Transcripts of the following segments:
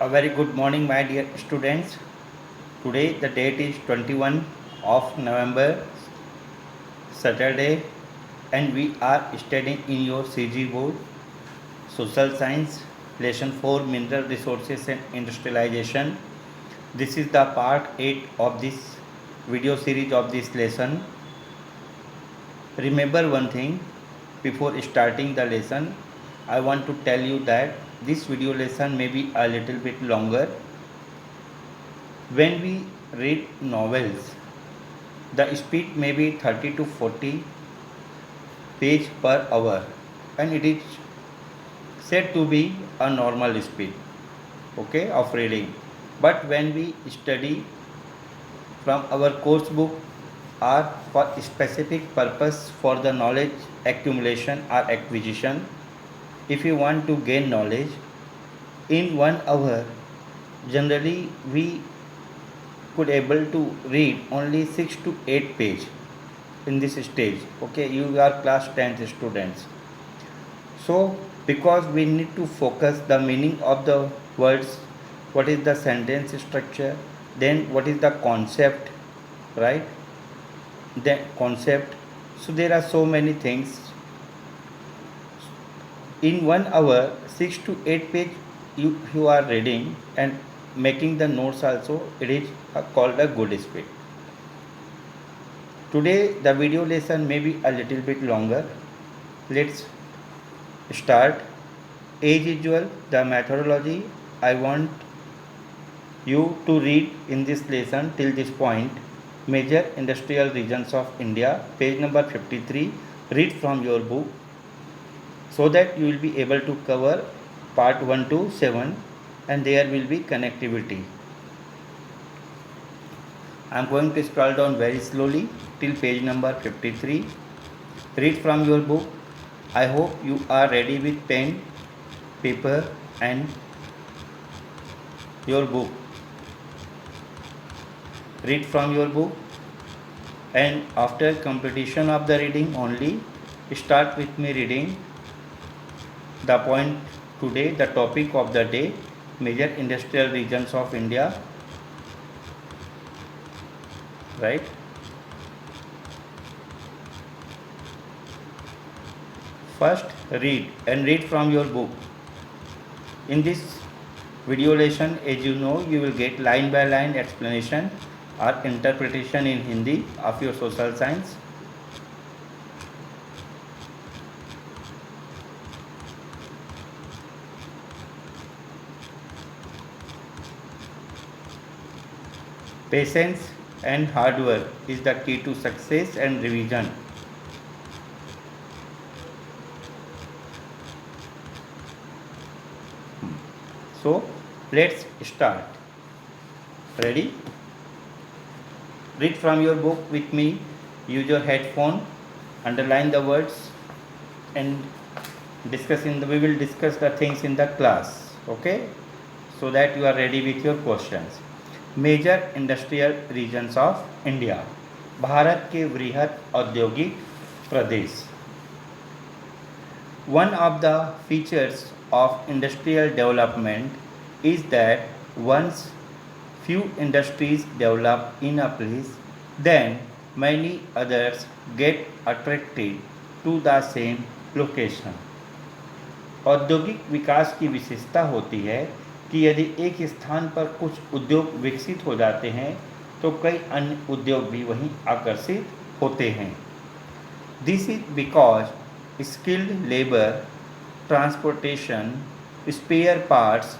A very good morning, my dear students. Today the date is 21 of November, Saturday, and we are studying in your CG board Social Science Lesson 4 Mineral Resources and Industrialization. This is the part 8 of this video series of this lesson. Remember one thing, before starting the lesson, I want to tell you that this video lesson may be a little bit longer. When we read novels, the speed may be 30 to 40 page per hour, and it is said to be a normal speed, okay, of reading. But when we study from our course book or for specific purpose for the knowledge accumulation or acquisition, if you want to gain knowledge in 1 hour, generally we could able to read only 6 to 8 page in this stage. Okay, you are class 10th students. So because we need to focus the meaning of the words, what is the sentence structure, then what is the concept, right? The concept. So there are so many things. In 1 hour, 6 to 8 page you are reading and making the notes also, it is called a good speed. Today the video lesson may be a little bit longer. Let's start. As usual, the methodology I want you to read in this lesson till this point. Major industrial regions of India, page number 53. Read from your book so that you will be able to cover part 1 to 7 and there will be connectivity. I am going to scroll down very slowly till page number 53. Read from your book. I hope you are ready with pen, paper and your book. Read from your book, and after completion of the reading only start with me reading the point today, the topic of the day, major industrial regions of India, right? First read and read from your book. In this video lesson, as you know, you will get line by line explanation or interpretation in Hindi of your social science. Patience and hard work is the key to success and revision. So let's start. Ready? Read from your book with me. Use your headphone. Underline the words and we will discuss the things in the class. Okay? So that you are ready with your questions. Major industrial regions of India. Bharat के वृहद औद्योगिक प्रदेश. One of the features of industrial development is that once few industries develop in a place, then many others get attracted to the same location. औद्योगिक विकास की विशेषता होती है कि यदि एक स्थान पर कुछ उद्योग विकसित हो जाते हैं तो कई अन्य उद्योग भी वहीं आकर्षित होते हैं. This is because skilled labour, transportation, spare parts,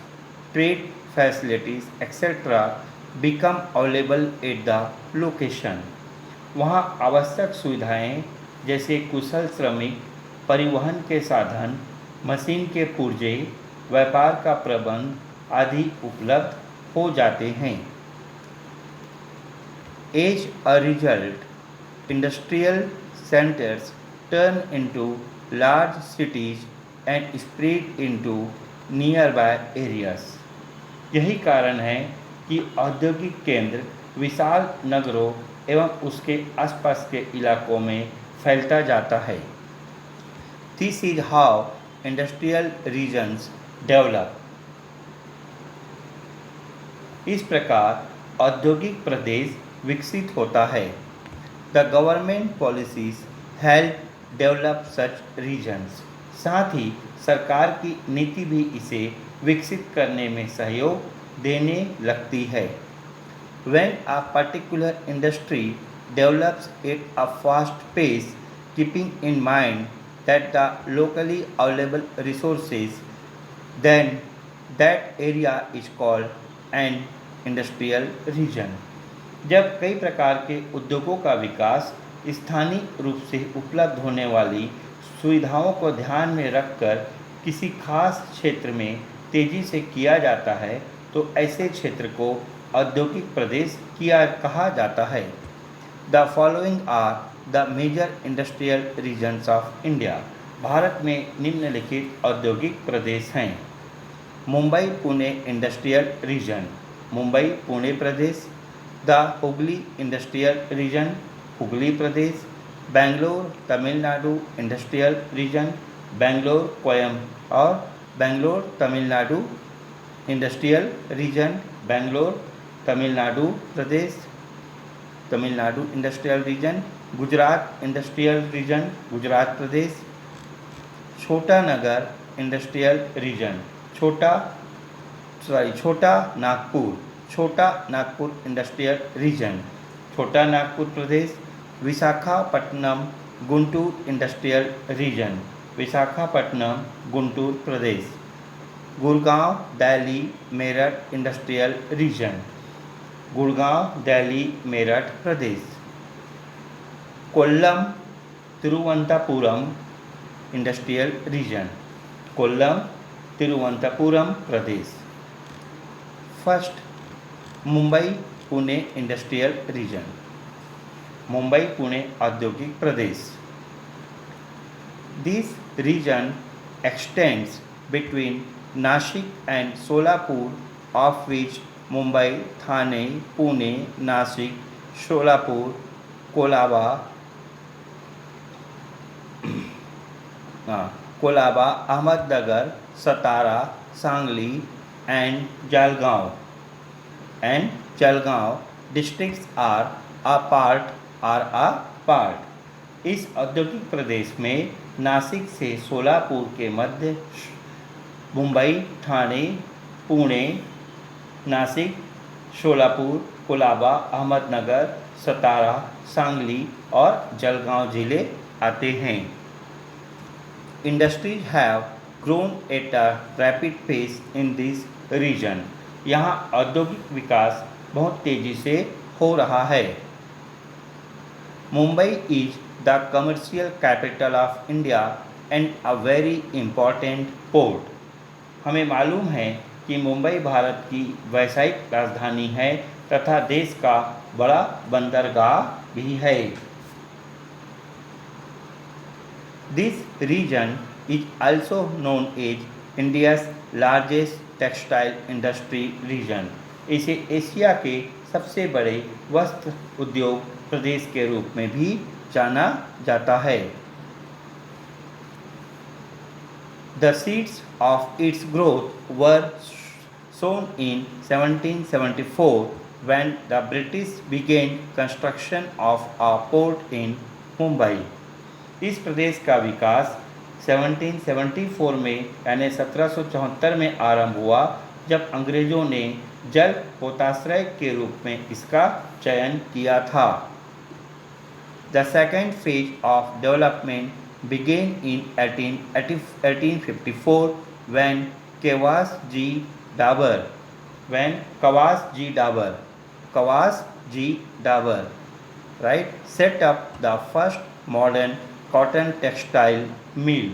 trade facilities etcetera become available at the location. वहाँ आवश्यक सुविधाएं जैसे कुशल श्रमिक, परिवहन के साधन, मशीन के पुर्जे, व्यापार का प्रबंध आदि उपलब्ध हो जाते हैं. As a result, industrial centres turn into large cities and spread into nearby areas. यही कारण है कि औद्योगिक केंद्र विशाल नगरों एवं उसके आसपास के इलाकों में फैलता जाता है. This is how industrial regions develop. इस प्रकार औद्योगिक प्रदेश विकसित होता है। The government policies help develop such regions. साथ ही सरकार की नीति भी इसे विकसित करने में सहयोग देने लगती है। When a particular industry develops at a fast pace, keeping in mind that the locally available resources, then that area is called an industrial region. जब कई प्रकार के उद्योगों का विकास स्थानीय रूप से उपलब्ध होने वाली सुविधाओं को ध्यान में रखकर किसी खास क्षेत्र में तेजी से किया जाता है तो ऐसे क्षेत्र को औद्योगिक प्रदेश कहा जाता है। The following are the major industrial regions of India. Bharat में निम्नलिखित औद्योगिक प्रदेश हैं। मुंबई पुणे इंडस्ट्रियल रीजन, मुंबई पुणे प्रदेश। The Hooghly industrial region, Hooghly प्रदेश। बेंगलोर तमिलनाडु इंडस्ट्रियल रीजन, बेंगलोर कोयम और बेंगलोर तमिलनाडु इंडस्ट्रियल रीजन, बेंगलोर तमिलनाडु प्रदेश, Tamil Nadu industrial region. Gujarat industrial region, Gujarat प्रदेश। छोटा नगर इंडस्ट्रियल रीजन, छोटा नागपुर, छोटा नागपुर इंडस्ट्रियल रीजन, छोटा नागपुर प्रदेश। विशाखापट्टनम गुंटूर इंडस्ट्रियल रीजन, विशाखापट्टनम गुंटूर प्रदेश। गुड़गांव दिल्ली मेरठ इंडस्ट्रियल रीजन, गुड़गांव दिल्ली मेरठ प्रदेश। कोल्लम तिरुवनंतपुरम इंडस्ट्रियल रीजन, कोल्लम तिरुवनंतपुरम प्रदेश। First Mumbai Pune industrial region, Mumbai Pune औद्योगिक प्रदेश। This region extends between Nashik and Solapur, of which Mumbai, Thane, Pune, Nashik, Solapur, Kolaba, Ahmednagar, Satara, Sangli and Jalgaon districts are a part। इस औद्योगिक प्रदेश में नासिक से सोलापुर के मध्य मुंबई, ठाणे, पुणे, नासिक, शोलापुर, कोलाबा, अहमदनगर, सतारा, सांगली और जलगांव जिले आते हैं। Industries have grown at a rapid pace in this region. यहाँ औद्योगिक विकास बहुत तेजी से हो रहा है। Mumbai is the commercial capital of India and a very important port. हमें मालूम है कि मुंबई भारत की व्यावसायिक राजधानी है तथा देश का बड़ा बंदरगाह भी है। This region is also known as India's largest textile industry region. इसे एशिया के सबसे बड़े वस्त्र उद्योग प्रदेश के रूप में भी जाना जाता है। The seeds of its growth were sown in 1774 when the British began construction of a port in Mumbai। इस प्रदेश का विकास 1774 में यानी 1774 में आरंभ हुआ जब अंग्रेजों ने जल पोताश्रय के रूप में इसका चयन किया था। The second phase of development began in 1854 when Kawas G. Dabur set up the first modern cotton textile mill।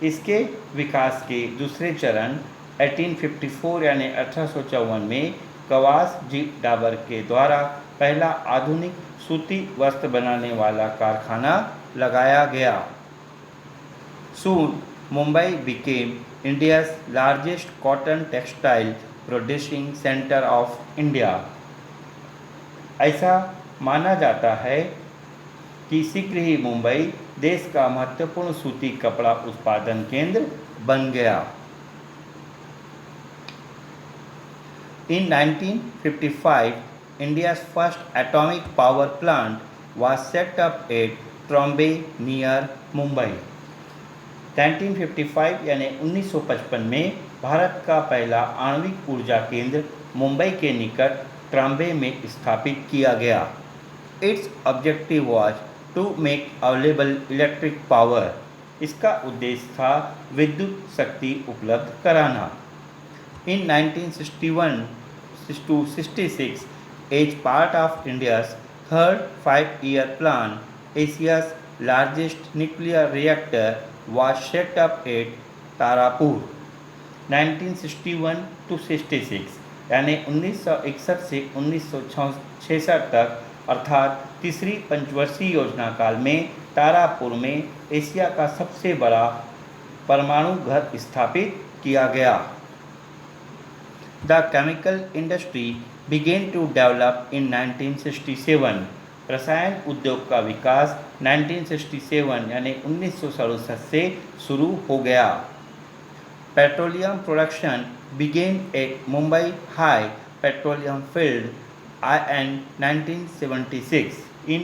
इसके विकास के दूसरे चरण 1854 यानी 1854 में कवास जी डाबर के द्वारा पहला आधुनिक सूती वस्त्र बनाने वाला कारखाना लगाया गया। Soon Mumbai became India's largest cotton textile producing center of India। ऐसा माना जाता है कि शीघ्र ही मुंबई देश का महत्वपूर्ण सूती कपड़ा उत्पादन केंद्र बन गया। In 1955, India's first atomic power plant was set up at Trombay near Mumbai. 1955 यानी 1955 में भारत का पहला आणविक ऊर्जा केंद्र मुंबई के निकट ट्रॉम्बे में स्थापित किया गया। Its objective was to make available electric power. इसका उद्देश्य था विद्युत शक्ति उपलब्ध कराना। In 1961 to 66, as part of India's third five-year plan, Asia's largest nuclear reactor was set up at Tarapur. 1961 to 66 यानी 1961 से 1966 तक अर्थात तीसरी पंचवर्षीय योजना काल में तारापुर में एशिया का सबसे बड़ा परमाणु घर स्थापित किया गया। The chemical industry began to develop in 1967. रसायन उद्योग का विकास 1967 यानी 1967 से शुरू हो गया। Petroleum production began at Mumbai High Petroleum Field in 1976. In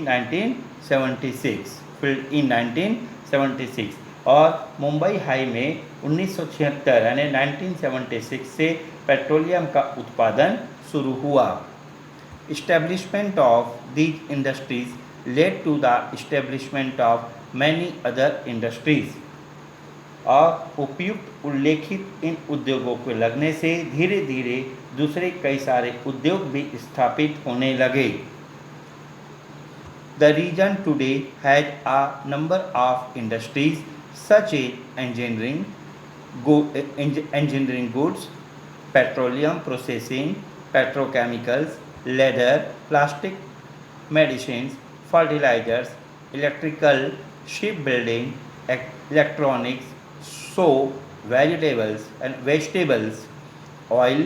1976 और मुंबई हाई में 1976 यानी 1976 से पेट्रोलियम का उत्पादन शुरू हुआ। Establishment of these industries led to the establishment of many other industries. और उपयुक्त उल्लेखित इन उद्योगों के लगने से धीरे धीरे दूसरे कई सारे उद्योग भी स्थापित होने लगे। The region today has a number of industries such as engineering goods, petroleum processing, petrochemicals, leather, plastic, medicines, fertilizers, electrical, shipbuilding, electronics, soap, vegetables, oil,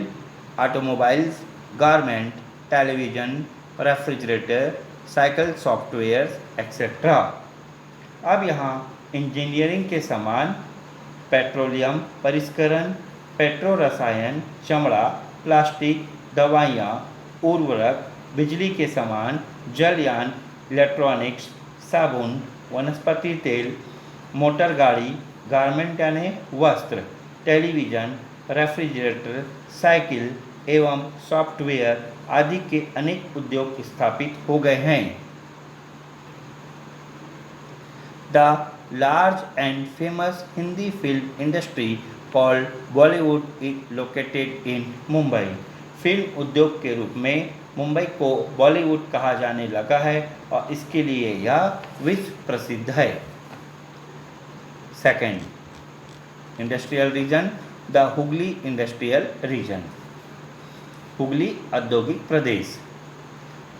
automobiles, garment, television, refrigerator, cycle softwares etcetera. अब यहाँ engineering के सामान, petroleum परिष्करण, petro रसायन, चमड़ा, plastic, दवाइयाँ, उर्वरक, बिजली के सामान, जलयान, इलेक्ट्रॉनिक्स, साबुन, वनस्पति तेल, मोटर गाड़ी, गारमेंट यानी वस्त्र, टेलीविज़न, रेफ्रिजरेटर, साइकिल एवं सॉफ्टवेयर आदि के अनेक उद्योग स्थापित हो गए हैं। The large and famous Hindi film industry called Bollywood is located in Mumbai. Film उद्योग के रूप में मुंबई को बॉलीवुड कहा जाने लगा है और इसके लिए यह विश्व प्रसिद्ध है। Second, industrial region, the Hooghly industrial region. Hooghly औद्योगिक प्रदेश।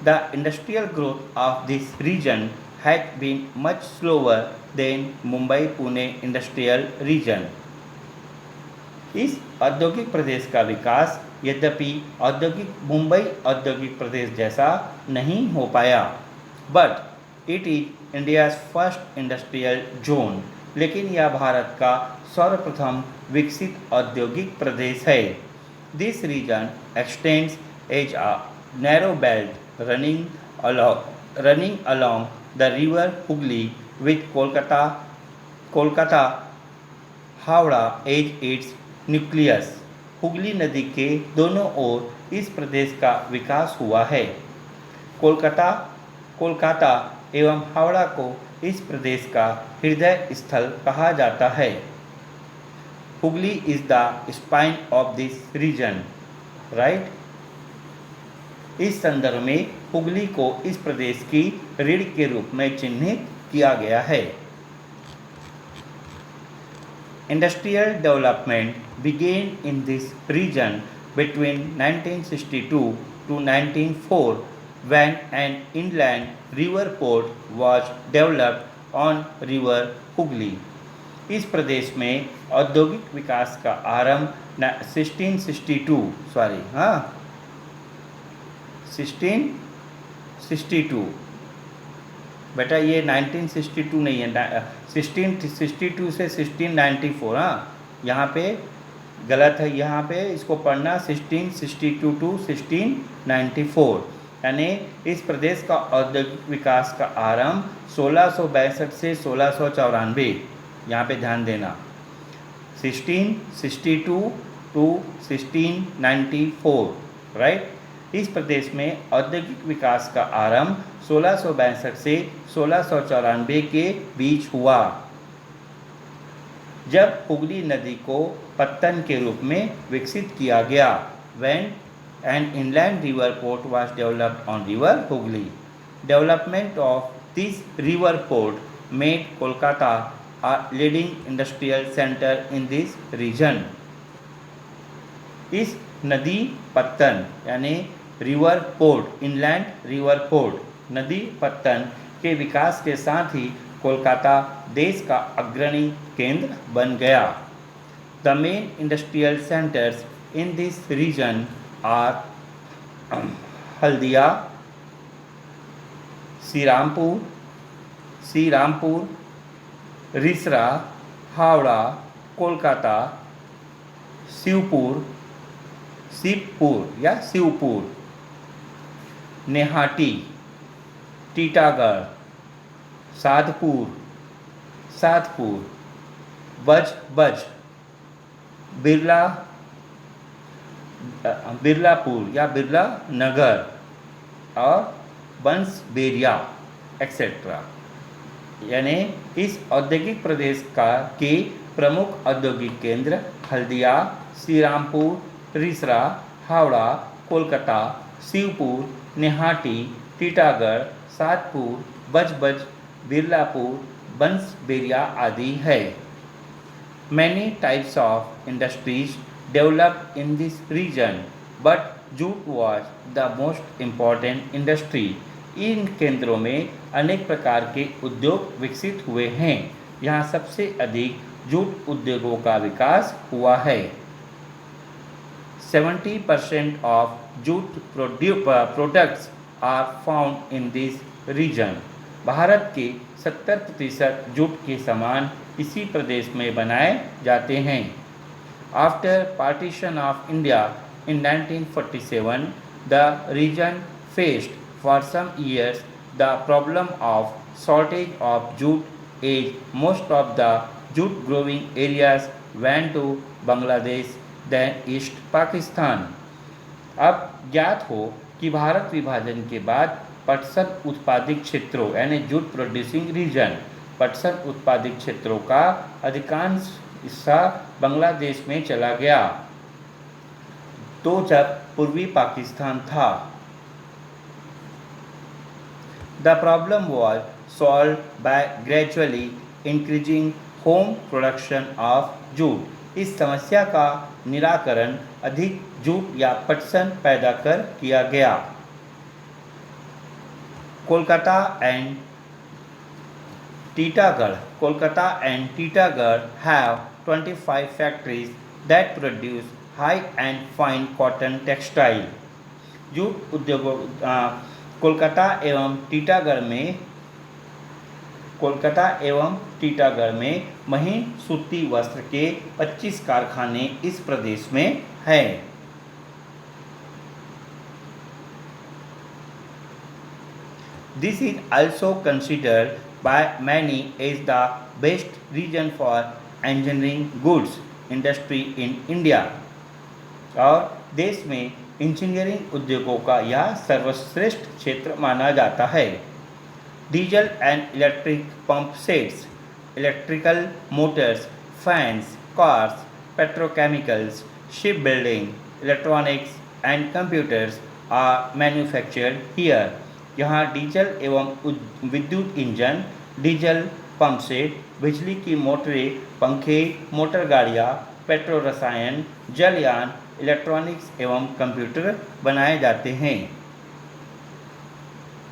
The industrial growth of this region has been much slower than Mumbai Pune industrial region. इस औद्योगिक प्रदेश का विकास यद्यपि मुंबई औद्योगिक प्रदेश जैसा नहीं हो पाया, but it is India's first industrial zone, लेकिन यह भारत का सर्वप्रथम विकसित औद्योगिक प्रदेश है। This region extends as a narrow belt running along the river Hooghly with Kolkata, Howrah as its nucleus. Hooghly नदी के दोनों ओर इस प्रदेश का विकास हुआ है। कोलकाता एवं हावड़ा को इस प्रदेश का हृदय स्थल कहा जाता है। Hooghly is the spine of this region, right. इस संदर्भ में हुगली को इस प्रदेश की रीढ़ के रूप में चिन्हित किया गया है। Industrial development began in this region between 1962 to 1904 when an inland river port was developed on river Hooghly. इस प्रदेश में औद्योगिक विकास का आरंभ 1662 बेटा, ये 1962 नहीं है, 1662 से 1694। हाँ, यहाँ पे गलत है, यहाँ पे इसको पढ़ना 1662 टू 1694, यानी इस प्रदेश का औद्योगिक विकास का आरंभ 1662 से 1694, यहाँ पे ध्यान देना, 1662 टू 1694, राइट। इस प्रदेश में औद्योगिक विकास का आरंभ 1662 से 1694 के बीच हुआ, जब हुगली नदी को पत्तन के रूप में विकसित किया गया। When an inland river port was developed on river Hooghly, development of this river port made Kolkata a leading industrial center in this region. इस नदी पत्तन यानी river port, inland river port, नदी पत्तन के विकास के साथ ही कोलकाता देश का अग्रणी केंद्र बन गया। The main industrial centres in this region are Haldia, Serampore, Rishra, Howrah, Kolkata, Shibpur, Naihati, Titagarh, Sodepur, Budge, Birlapur या बिरला नगर और बंसबेरिया एक्सेट्रा, यानी इस औद्योगिक प्रदेश के प्रमुख औद्योगिक केंद्र हल्दिया, श्रीरामपुर, रिसरा, हावड़ा, कोलकाता, शिवपुर, नेहाटी, टीटागढ़, साधपुर, बज, बिरलापुर, बंसबेरिया आदि है। Many types of industries developed in this region, but jute was the most important industry. इन केंद्रों में अनेक प्रकार के उद्योग विकसित हुए हैं। यहाँ सबसे अधिक जूट उद्योगों का विकास हुआ है। 70% of jute products are found in this region. Bharat के 70% जूट के सामान इसी प्रदेश में बनाए जाते हैं। After partition of India in 1947, the region faced for some years the problem of shortage of jute as most of the jute growing areas went to Bangladesh then east Pakistan. अब ज्ञात हो कि भारत विभाजन के बाद पटसन उत्पादित क्षेत्रों यानी जूट प्रोड्यूसिंग रीजन, पटसन उत्पादित क्षेत्रों का अधिकांश हिस्सा बांग्लादेश में चला गया। तो जब पूर्वी पाकिस्तान था, the problem was solve by gradually increasing home production of jute. इस समस्या का निराकरण अधिक जूट या पटसन पैदा कर किया गया। Kolkata and Titagarh have 25 factories that produce high and fine cotton textile. Jute उद्योगों कोलकाता एवं टीटागढ़ में महीन सूती वस्त्र के 25 कारखाने इस प्रदेश में हैं। This is also considered by many as the best region for engineering goods industry in India. और देश में इंजीनियरिंग उद्योगों का यह सर्वश्रेष्ठ क्षेत्र माना जाता है। Diesel and electric pump sets, electrical motors, fans, cars, petrochemicals, ship building, electronics and computers are manufactured here. यहाँ डीजल एवं विद्युत इंजन, डीजल पंप सेट, बिजली की मोटरें, पंखे, मोटर गाड़ियाँ, पेट्रो रसायन, जलयान, इलेक्ट्रॉनिक्स एवं कंप्यूटर बनाए जाते हैं।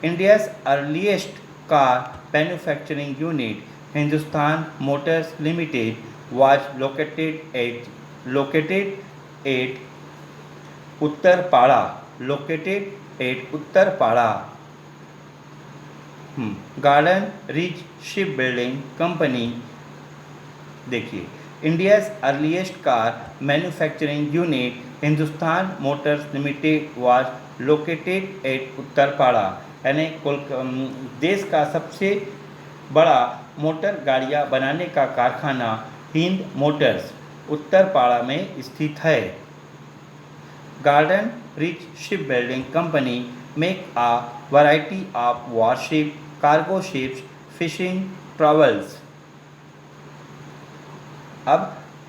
India's earliest car manufacturing unit, Hindustan Motors limited, was located at Uttarpara. Garden rich ship building company, देखिए India's earliest car manufacturing unit, Hindustan Motors Limited, was located at Uttarpara. यानी देश का सबसे बड़ा मोटर गाड़ियां बनाने का कारखाना हिंद मोटर्स उत्तरपाड़ा में स्थित है। Garden rich ship building company make a variety of warship, cargo ships, fishing trawls। अब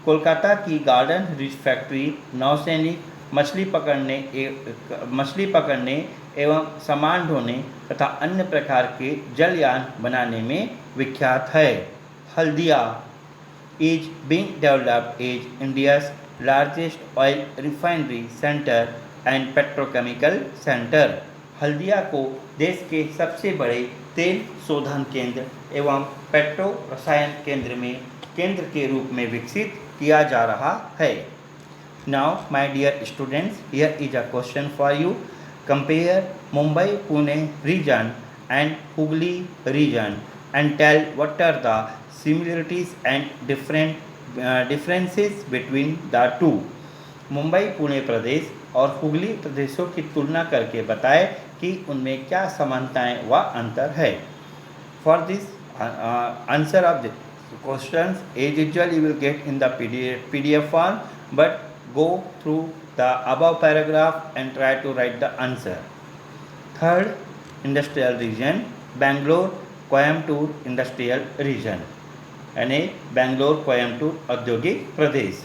कोलकाता की गार्डन रिच फैक्ट्री नौसैनिक मछली पकड़ने एवं सामान ढोने तथा अन्य प्रकार के जलयान बनाने में विख्यात है। Haldia is being developed as India's largest oil refinery centre and petrochemical centre. Haldia को देश के सबसे बड़े तेल शोधन केंद्र एवं पेट्रो रसायन केंद्र के रूप में विकसित किया जा रहा है। Now my dear students, here is a question for you. Compare Mumbai Pune reason and Hooghly reason and tell what are the similarities and differences between the two. Mumbai Pune प्रदेश और हुगली प्रदेशों की तुलना करके बताएं कि उनमें क्या समानताएं व अंतर है। For this answer of the questions as usual you will get in the PDF form, but go through the above paragraph and try to write the answer. Third industrial region, Bangalore Coimbatore industrial region, यानी Bangalore Coimbatore औद्योगिक प्रदेश।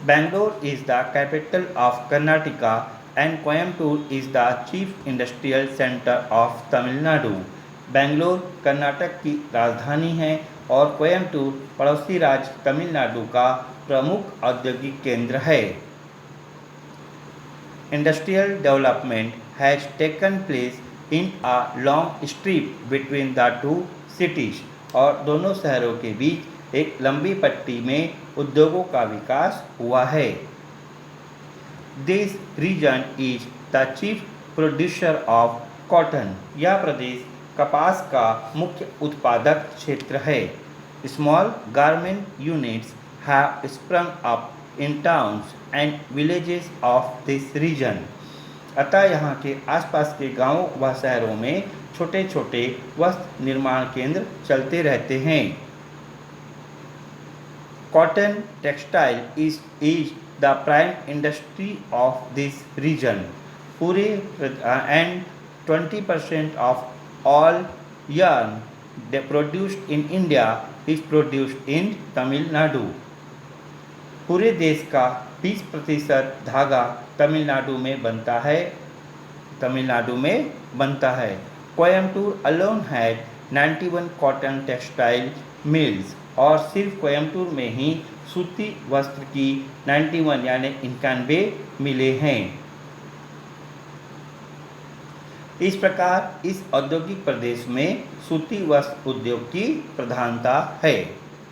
Bangalore is the capital of Karnataka and Coimbatore is the chief industrial center of Tamil Nadu। Bangalore Karnataka की राजधानी है और कोयम्बटूर पड़ोसी राज्य तमिलनाडु का प्रमुख औद्योगिक केंद्र है। Industrial development has taken place in a long strip between the two cities, और दोनों शहरों के बीच एक लंबी पट्टी में उद्योगों का विकास हुआ है। This region is the chief producer of cotton, यह प्रदेश कपास का मुख्य उत्पादक क्षेत्र है। Small garment units have sprung up in towns and villages of this region, अतः यहाँ के आसपास के गांवों व शहरों में छोटे छोटे वस्त्र निर्माण केंद्र चलते रहते हैं। Cotton textile is the prime industry of this region पूरे एंड 20% ऑफ all yarn produced in India is produced in Tamil Nadu। पूरे देश का 20% धागा तमिलनाडु में बनता है। Coimbatore alone had 91 cotton textile mills, और सिर्फ कोयम्बटूर में ही सूती वस्त्र की 91 यानी 91 मिलें हैं। इस प्रकार इस औद्योगिक प्रदेश में सूती वस्त्र उद्योग की प्रधानता है।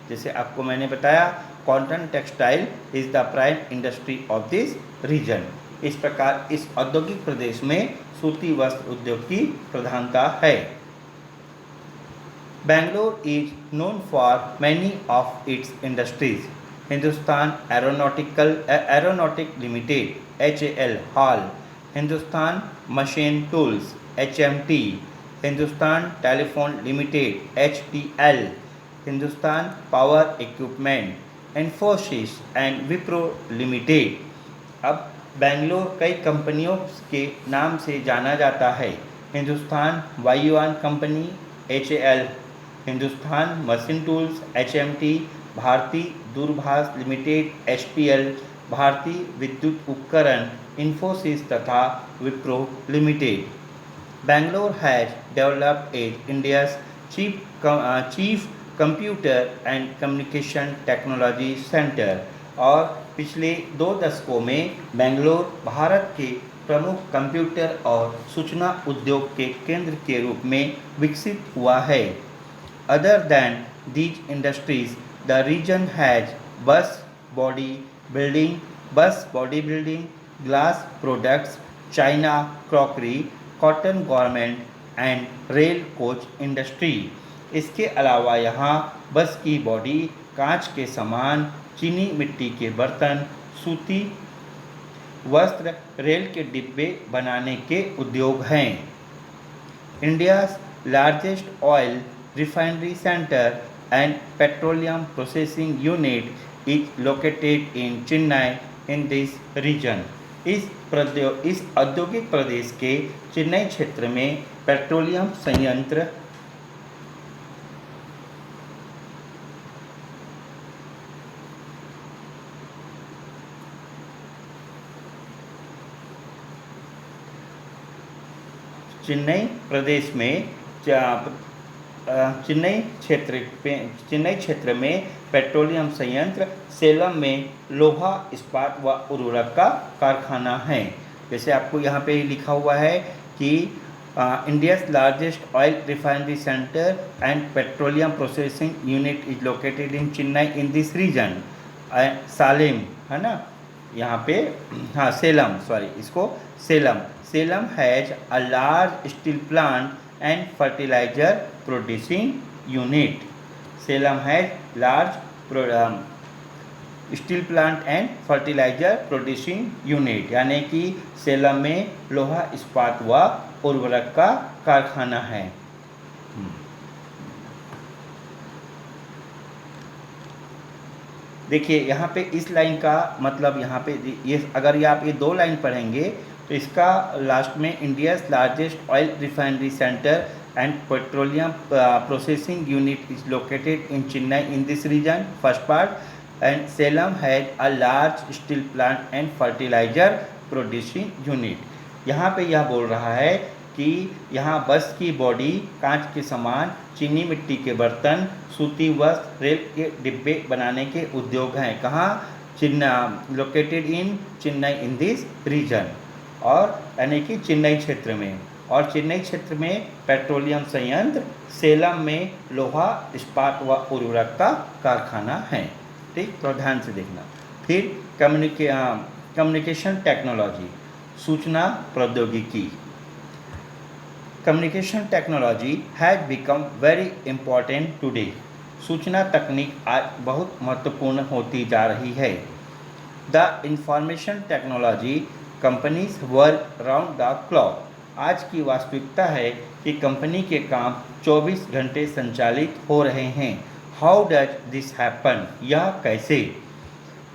जैसे आपको मैंने बताया, cotton textile is the prime industry of this region. इस प्रकार इस औद्योगिक प्रदेश में सूती वस्त्र उद्योग की प्रधानता है। Bangalore is known for many of its industries. Hindustan aeronautic limited HAL hall, Hindustan machine tools HMT, Hindustan telephone limited HTL, Hindustan power equipment, Infosys and Wipro limited. अब बेंगलोर कई कंपनियों के नाम से जाना जाता है। हिंदुस्तान वायुयान company HAL, Hindustan machine tools HMT, भारतीय दूरभाष लिमिटेड HTL, भारतीय विद्युत उपकरण इन्फोसिस तथा Wipro limited. Bangalore has developed as India's chief computer and communication technology center, और पिछले 2 दशकों में बेंगलोर भारत के प्रमुख कंप्यूटर और सूचना उद्योग के केंद्र के रूप में विकसित हुआ है। Other than these industries, the region has bus bodybuilding, glass products, china crockery, cotton garment and rail coach industry. इसके अलावा यहाँ बस की बॉडी, कांच के सामान, चीनी मिट्टी के बर्तन, सूती वस्त्र, रेल के डिब्बे बनाने के उद्योग हैं। India's largest oil refinery center and petroleum processing unit is located in Chennai in this region. इस औद्योगिक प्रदेश के चेन्नई क्षेत्र में पेट्रोलियम संयंत्र चेन्नई प्रदेश में चेन्नई क्षेत्र में पेट्रोलियम संयंत्र, सेलम में लोहा इस्पात व उर्वरक का कारखाना है। जैसे आपको यहाँ पे लिखा हुआ है कि India's largest oil refinery centre and petroleum processing unit is located in Chennai in this region. Salem है ना, यहाँ पे हाँ सेलम, सॉरी इसको Salem. Salem has a large steel plant and fertiliser producing unit. Salem has large steel plant and fertiliser producing unit, यानी कि सेलम में लोहा इस्पात व उर्वरक का कारखाना है। देखिए यहाँ पे इस लाइन का मतलब, यहाँ पे ये अगर आप ये दो लाइन पढ़ेंगे तो इसका लास्ट में India's largest oil refinery centre and petroleum processing unit is located in Chennai in this region, first part. And Salem has a large steel plant and fertiliser producing unit. यहाँ पे यह बोल रहा है कि यहाँ बस की बॉडी, कांच के सामान, चीनी मिट्टी के बर्तन, सूती वस्त्र, रेल के डिब्बे बनाने के उद्योग हैं। कहाँ? Located in Chennai in this region, और यानी कि चेन्नई क्षेत्र में। और चेन्नई क्षेत्र में पेट्रोलियम संयंत्र, सेलम में लोहा इस्पात व उर्वरक का कारखाना है। ठीक, तो ध्यान से देखना। फिर कम्युनिकेशन टेक्नोलॉजी, सूचना प्रौद्योगिकी। Communication technology has become very important today. सूचना तकनीक आज बहुत महत्वपूर्ण होती जा रही है। The information technology companies work round the clock. आज की वास्तविकता है कि कंपनी के काम 24 घंटे संचालित हो रहे हैं। How does this happen? यह कैसे?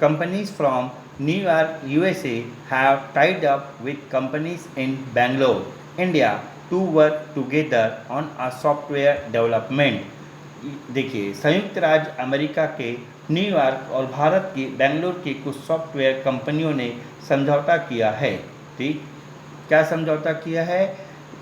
Companies from New York USA have tied up with companies in Bangalore India to work together on a software development. देखिए, संयुक्त राज्य अमेरिका के न्यूयॉर्क और भारत की बेंगलोर की कुछ सॉफ्टवेयर कंपनियों ने समझौता किया है। ठीक, क्या समझौता किया है?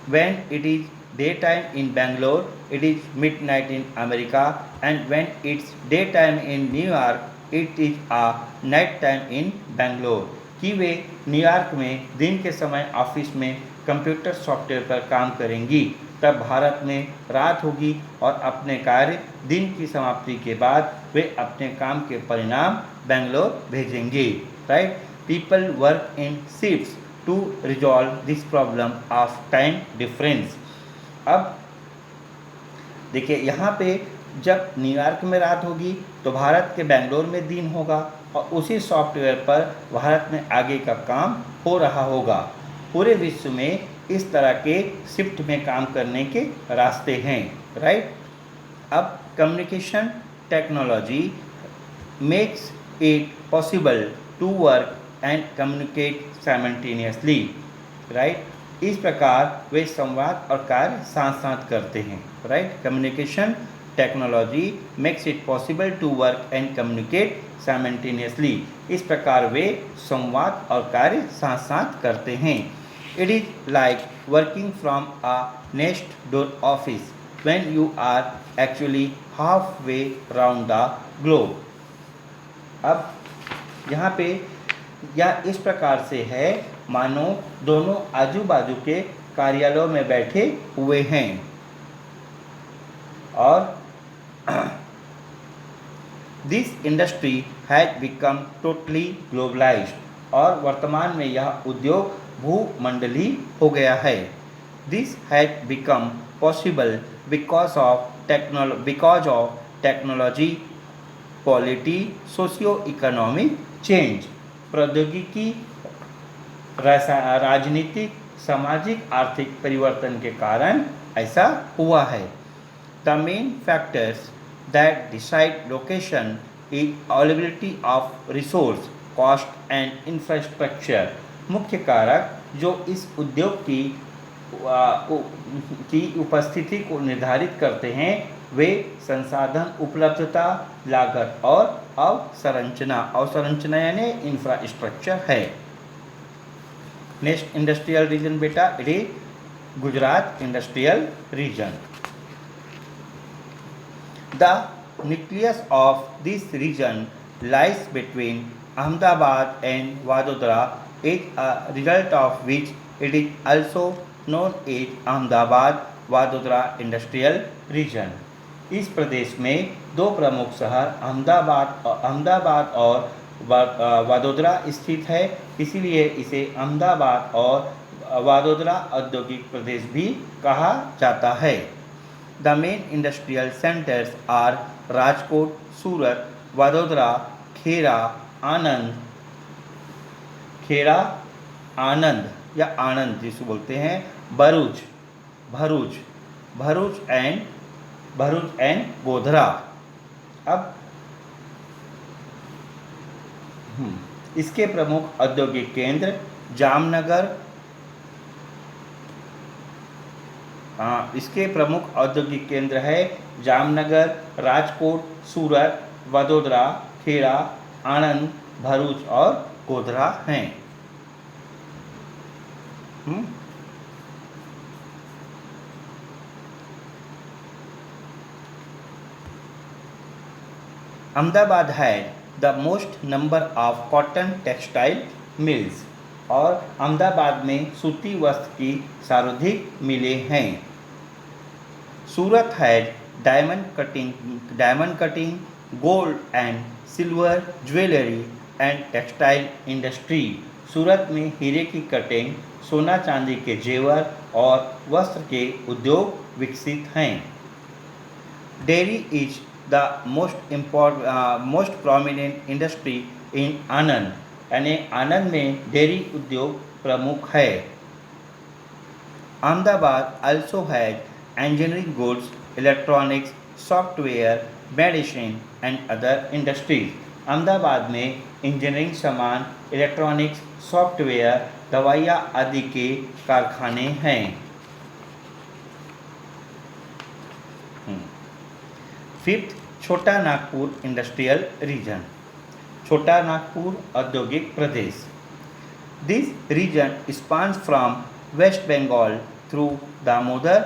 When it is day time in Bangalore, it is midnight in America, and when it's day time in New York, it is a night time in Bangalore. कि वे न्यूयॉर्क में दिन के समय ऑफिस में कंप्यूटर सॉफ्टवेयर पर काम करेंगी, तब भारत में रात होगी और अपने कार्य दिन की समाप्ति के बाद वे अपने काम के परिणाम बेंगलोर भेजेंगे। Right, people work in shifts to resolve this problem of time difference. अब देखिए, यहाँ पे जब न्यूयॉर्क में रात होगी तो भारत के बेंगलोर में दिन होगा, और उसी सॉफ्टवेयर पर भारत में आगे का काम हो रहा होगा। पूरे विश्व में इस तरह के शिफ्ट में काम करने के रास्ते हैं। राइट, अब communication technology makes it possible to work and communicate simultaneously. Right, इस प्रकार वे संवाद और कार्य साथ साथ करते हैं। Right, communication technology makes it possible to work and communicate simultaneously. इस प्रकार वे संवाद और कार्य साथ साथ करते हैं। It is like working from a next door office when you are actually halfway round the globe. अब यहाँ पे यह इस प्रकार से है मानो दोनों आजू बाजू के कार्यालयों में बैठे हुए हैं। और this industry has become totally globalised. और वर्तमान में यह उद्योग भूमंडली हो गया है। This has become possible because of technology polity, socio economic change, प्रौद्योगिकी, राजनीतिक, सामाजिक, आर्थिक परिवर्तन के कारण ऐसा हुआ है। The main factors that decide location is availability of resource, cost and infrastructure. मुख्य कारक जो इस उद्योग की उपस्थिति को निर्धारित करते हैं वे संसाधन उपलब्धता, लागत और अवसंरचना। अवसंरचना यानी इंफ्रास्ट्रक्चर है। नेक्स्ट इंडस्ट्रियल रीजन बेटा, it is Gujarat industrial region. The nucleus of this region lies between Ahmedabad and Vadodara, is a result of which it is also known as Ahmedabad Vadodara Industrial Region. इस प्रदेश में दो प्रमुख शहर अहमदाबाद और वादोदरा स्थित है, इसीलिए इसे अहमदाबाद और वादोदरा औद्योगिक प्रदेश भी कहा जाता है। The main industrial centres are Rajkot, Surat, Vadodara, Kheda, Anand या आनंद जिसे बोलते हैं, भरूच एंड गोधरा। अब इसके प्रमुख औद्योगिक केंद्र जामनगर, इसके प्रमुख औद्योगिक केंद्र है जामनगर, राजकोट, सूरत, वडोदरा, खेड़ा, आनंद, भरूच और गोधरा हैं। Ahmedabad had the most number of cotton textile mills, और अहमदाबाद में सूती वस्त्र की सर्वाधिक मिलें हैं। Surat had diamond cutting, gold and silver jewellery and textile industry. Surat में हीरे की कटिंग, सोना चांदी के जेवर और वस्त्र के उद्योग विकसित हैं। Dairy is the most prominent industry in Anand, यानी आनंद में डेयरी उद्योग प्रमुख है। Ahmedabad also has engineering goods, electronics, software, medicine and other industries. Ahmedabad में इंजीनियरिंग सामान, इलेक्ट्रॉनिक्स, सॉफ्टवेयर, दवाइयाँ आदि के कारखाने हैं। फिफ्थ, छोटा नागपुर इंडस्ट्रियल रीजन, छोटा नागपुर औद्योगिक प्रदेश। This region spans from West Bengal through Damodar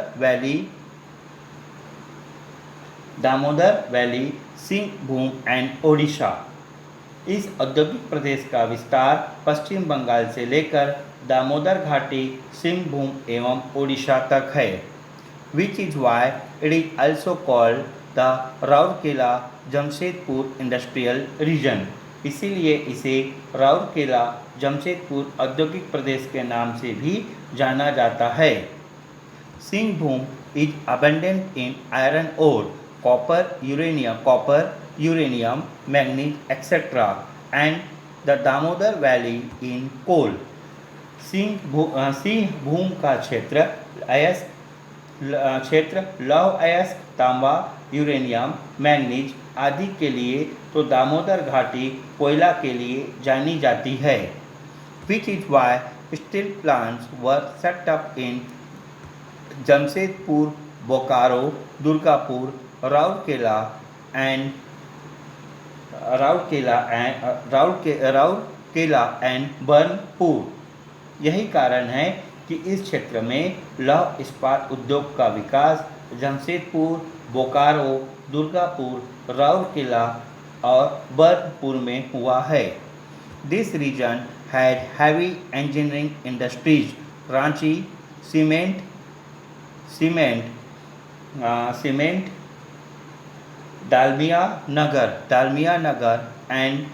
valley, Singhbhum and Odisha. इस औद्योगिक प्रदेश का विस्तार पश्चिम बंगाल से लेकर दामोदर घाटी, सिंहभूम एवं ओडिशा तक है। Which is why it is also called the Rourkela Jamshedpur industrial region. इसीलिए इसे राउरकेला जमशेदपुर औद्योगिक प्रदेश के नाम से भी जाना जाता है। Singhbhum is abundant in iron ore, copper, uranium, manganese, etc. and the Damodar Valley in coal. Singhbhum का क्षेत्र लौह अयस्क, तांबा, यूरेनियम, मैंगनीज आदि के लिए, तो दामोदर घाटी कोयला के लिए जानी जाती है। Which is why steel plants were set up in Jamshedpur, Bokaro, Durgapur, Rourkela and Burnpur. यही कारण है कि इस क्षेत्र में लौह इस्पात उद्योग का विकास जमशेदपुर, बोकारो, दुर्गापुर, राउरकेला और बर्नपुर में हुआ है। This region had heavy engineering industries, Ranchi, cement, Dalmia Nagar and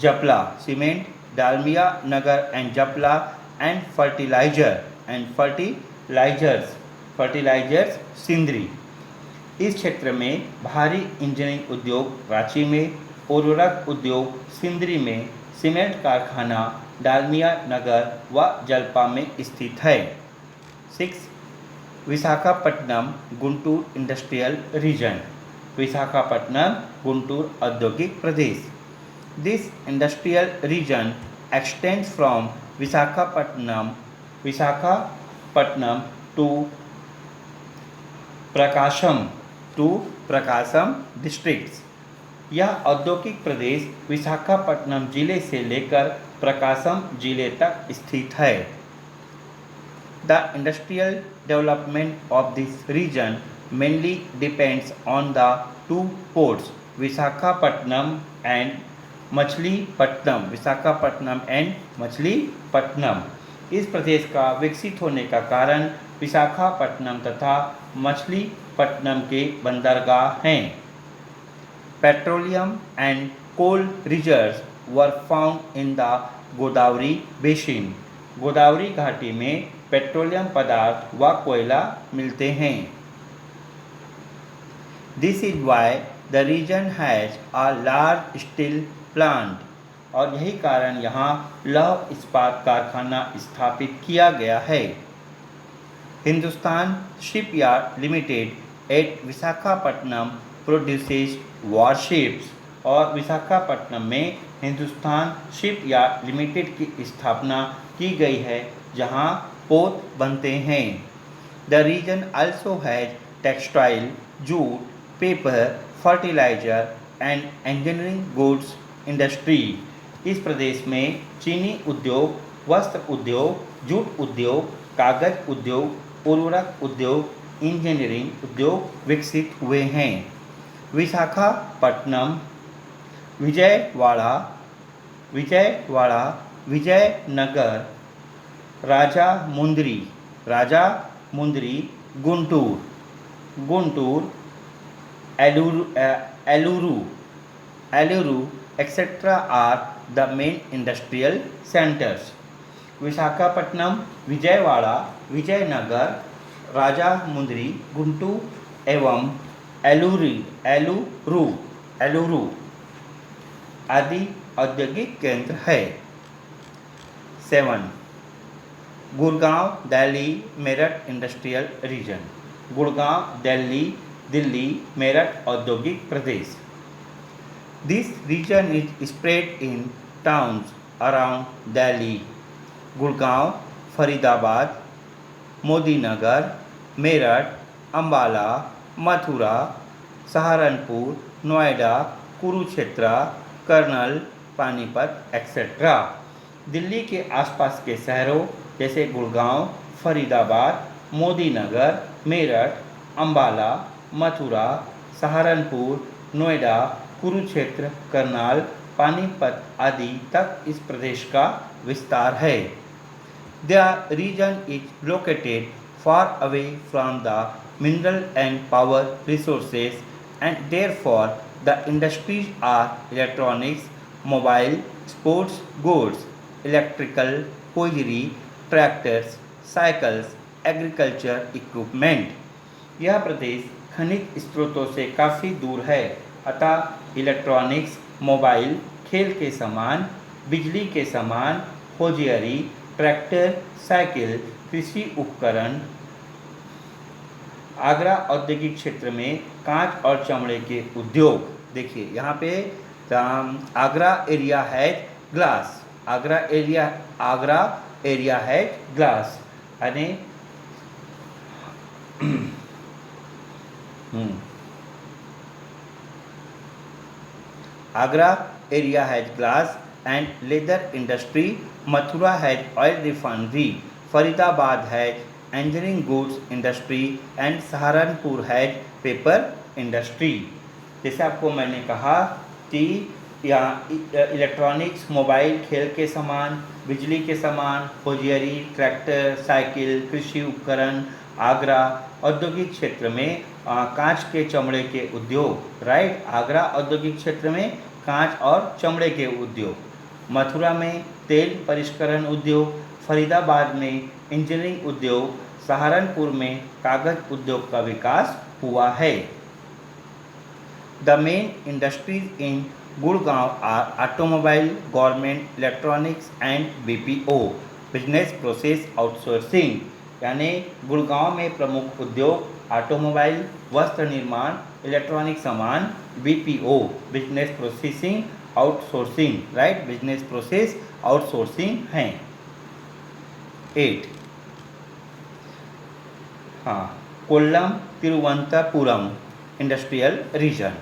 Japla, cement, Dalmia Nagar and Japla and fertilisers Sindri. इस क्षेत्र में भारी इंजीनियरिंग उद्योग रांची में, उर्वरक उद्योग सिंदरी में, सीमेंट कारखाना डालमिया नगर व जलपा में स्थित है। 6. विशाखापट्टनम गुंटूर इंडस्ट्रियल रीजन, विशाखापट्टनम गुंटूर औद्योगिक प्रदेश। This industrial region extends from Visakhapatnam to Prakasam districts। यह औद्योगिक प्रदेश विशाखापट्टनम जिले से लेकर प्रकाशम जिले तक स्थित है। The industrial development of this region mainly depends on the two ports, Visakhapatnam and Machilipatnam, Visakhapatnam and Machilipatnam. इस प्रदेश का विकसित होने का कारण विशाखापट्टनम तथा मछलीपट्टनम के बंदरगाह हैं। Petroleum and coal reserves were found in the Godavari basin, Godavari घाटी में पेट्रोलियम पदार्थ व कोयला मिलते हैं। This is why the region has a large steel plant, और यही कारण यहाँ लौह इस्पात कारखाना स्थापित किया गया है। Hindustan shipyard limited at Visakhapatnam produces warships, और विशाखापट्टनम में हिंदुस्तान शिपयार्ड लिमिटेड की स्थापना की गई है जहाँ पोत बनते हैं। The region also has textile, jute, paper, fertiliser and engineering goods industry. इस प्रदेश में चीनी उद्योग, वस्त्र उद्योग, जूट उद्योग, कागज उद्योग, उर्वरक उद्योग, इंजीनियरिंग उद्योग विकसित हुए हैं। Visakhapatnam, Vijayawada, Vijayanagar, Rajahmundry, Guntur, Eluru etc. are the main industrial centers. Visakhapatnam, Vijayawada, Vijayanagar, Rajahmundry, Guntur एवं एलुरू आदि औद्योगिक केंद्र है। 7. गुड़गांव दिल्ली मेरठ इंडस्ट्रियल रीजन, गुड़गांव दिल्ली मेरठ औद्योगिक प्रदेश। This region is spread in towns around Delhi, Gurgaon, Faridabad, Modinagar, Meerut, Ambala, Mathura, Saharanpur, Noida, Kurukshetra, Karnal, Panipat etcetera. Delhi के आसपास के शहरों जैसे गुड़गांव, फरीदाबाद, मोदीनगर, मेरठ, अम्बाला, मथुरा, सहारनपुर, नोएडा, कुरुक्षेत्र, करनाल, पानीपत आदि तक इस प्रदेश का विस्तार है। The region is located far away from the mineral and power resources and therefore the industries are electronics, mobile, sports goods, electrical, hosiery, tractors, cycles, agriculture equipment. यह प्रदेश खनिज स्रोतों से काफ़ी दूर है, अतः इलेक्ट्रॉनिक्स, मोबाइल, खेल के सामान, बिजली के सामान, होजियरी, ट्रैक्टर, साइकिल, कृषि उपकरण। आगरा औद्योगिक क्षेत्र में कांच और चमड़े के उद्योग। देखिए यहाँ पे आगरा एरिया है ग्लास, आगरा एरिया है ग्लास यानी Agra area has glass and leather industry, Mathura has oil refinery, Faridabad has engineering goods industry and Saharanpur has paper industry। जैसे आपको मैंने कहा कि यहाँ इलेक्ट्रॉनिक्स, मोबाइल, खेल के सामान, बिजली के सामान, होजियरी, ट्रैक्टर, साइकिल, कृषि उपकरण। आगरा औद्योगिक क्षेत्र में कांच के चमड़े के उद्योग, राइट। आगरा औद्योगिक क्षेत्र में कांच और चमड़े के उद्योग, मथुरा में तेल परिष्करण उद्योग, फरीदाबाद में इंजीनियरिंग उद्योग, सहारनपुर में कागज उद्योग का विकास हुआ है। The main industries in Gurgaon are automobile, government, electronics and BPO business process outsourcing. यानी गुड़गांव में प्रमुख उद्योग ऑटोमोबाइल, वस्त्र निर्माण, इलेक्ट्रॉनिक सामान, BPO business processing outsourcing, right, business process outsourcing हैं। 8, हाँ, कोल्लम तिरुवनंतपुरम इंडस्ट्रियल रीजन,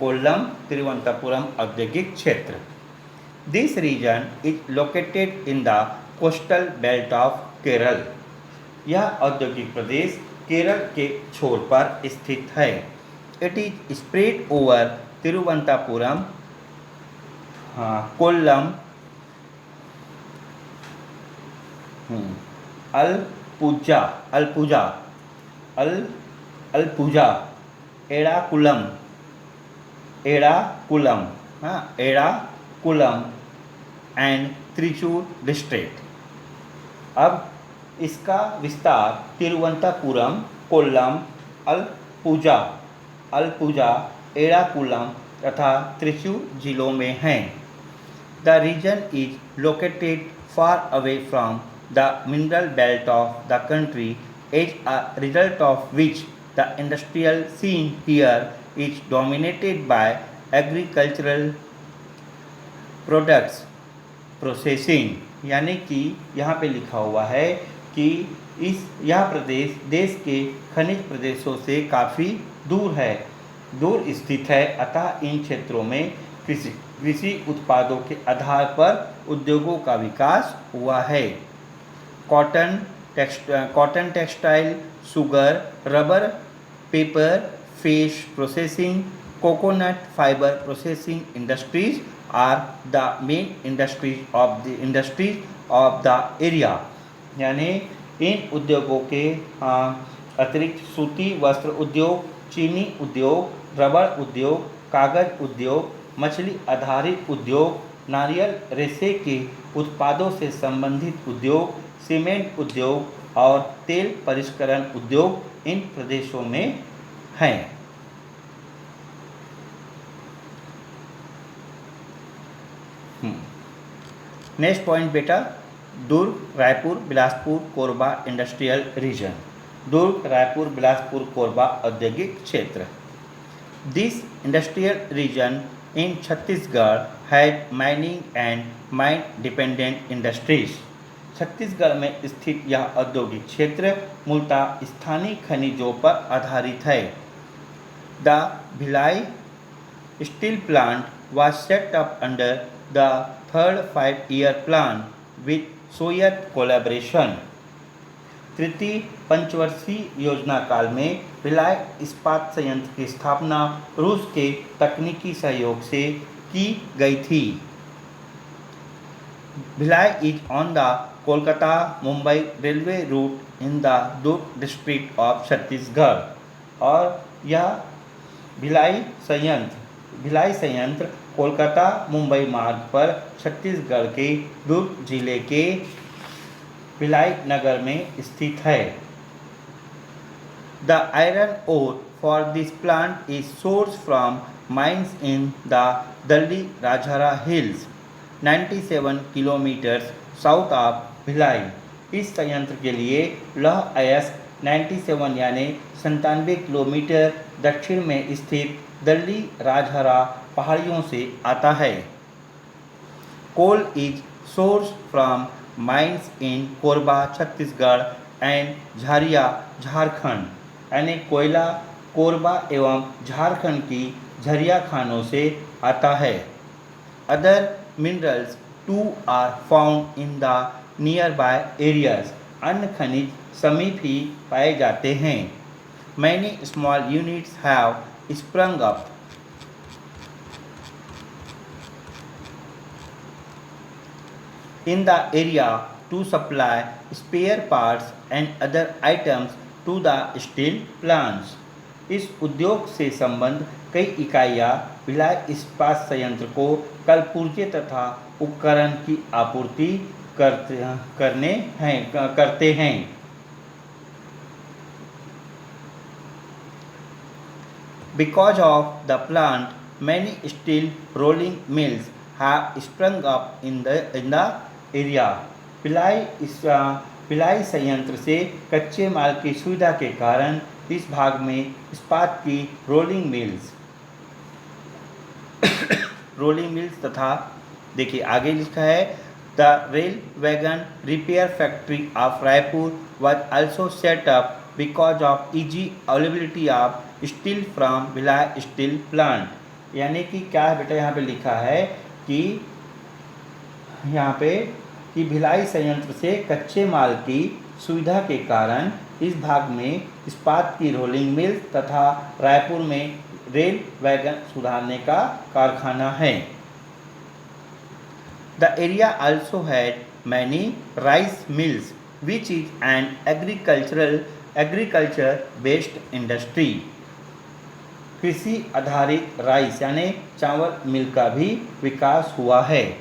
कोल्लम तिरुवनंतपुरम औद्योगिक क्षेत्र। This region is located in the coastal belt of Kerala. यह औद्योगिक प्रदेश केरल के छोर पर स्थित है। It is spread over Thiruvananthapuram, Kollam, Alappuzha Alappuzha अल अलपुजा एड़ाकुलम एड़ाकुलम एड़ाकुलम एंड त्रिचूर डिस्ट्रिक्ट। अब इसका विस्तार तिरुवनंतपुरम, कोल्लम, अलपुजा, एड़ाकुलम तथा त्रिचूर जिलों में है। The region is located far away from the mineral belt of the country, as a result of which the industrial scene here is dominated by agricultural products processing। यानी कि यहाँ पे लिखा हुआ है कि यह प्रदेश देश के खनिज प्रदेशों से काफ़ी दूर स्थित है, अतः इन क्षेत्रों में कृषि उत्पादों के आधार पर उद्योगों का विकास हुआ है। Cotton textile, sugar, rubber, paper, fish processing, coconut fibre processing industries are the main industries of the area. यानी इन उद्योगों के अतिरिक्त सूती वस्त्र उद्योग, चीनी उद्योग, रबड़ उद्योग, कागज उद्योग, मछली आधारित उद्योग, नारियल रेशे के उत्पादों से संबंधित उद्योग, सीमेंट उद्योग और तेल परिष्करण उद्योग इन प्रदेशों में हैं। नेक्स्ट पॉइंट बेटा, दुर्ग, रायपुर, बिलासपुर, कोरबा इंडस्ट्रियल रीजन। दुर्ग, रायपुर, बिलासपुर, कोरबा औद्योगिक क्षेत्र। This industrial reason in Chhattisgarh had mining and mine dependent industries. Chhattisgarh में स्थित यह औद्योगिक क्षेत्र मूलतः स्थानीय खनिजों पर आधारित है। The Bhilai steel plant was set up under the third 5-year plan with Soviet collaboration। तृतीय पंचवर्षीय योजना काल में भिलाई इस्पात संयंत्र की स्थापना रूस के तकनीकी सहयोग से की गई थी। Bhilai is on the Kolkata Mumbai railway route in the Durg district of Chhattisgarh. और यह भिलाई संयंत्र कोलकाता मुंबई मार्ग पर छत्तीसगढ़ के दुर्ग जिले के भिलाई नगर में स्थित है। The iron ore for this plant is source from mines in the Dalli Rajhara hills 97 kilometre south of Bhilai. इस संयंत्र के लिए लौह अयस्क 97 यानी 97 किलोमीटर दक्षिण में स्थित दल्ली राजहरा पहाड़ियों से आता है। Coal is source from mines in Korba Chhattisgarh and Jharia Jharkhand. यानी कोयला कोरबा एवं झारखंड की झरिया खानों से आता है। Other minerals too are found in the nearby areas. अन्य खनिज समीप ही पाए जाते हैं। Many small units have sprung up in the area to supply spare parts and other items to the steel plants। इस उद्योग से संबंध कई इकाइयाँ भिलाई इस्पात संयंत्र को कल पुर्जे तथा उपकरण की आपूर्ति करते हैं। Because of the plant many steel rolling mills have sprung up in the area. पिलाई संयंत्र से कच्चे माल की सुविधा के कारण इस भाग में इस्पात की रोलिंग मिल्स तथा देखिए आगे लिखा है the rail wagon repair factory of Raipur was also set up because of easy availability of steel from Bhilai steel plant. यानी कि क्या है बेटा, यहाँ पे लिखा है कि यहाँ पे कि भिलाई संयंत्र से कच्चे माल की सुविधा के कारण इस भाग में इस्पात की रोलिंग मिल तथा रायपुर में रेल वैगन सुधारने का कारखाना है। The area also had many rice mills, which is an agriculture based industry. कृषि आधारित राइस यानी चावल मिल का भी विकास हुआ है।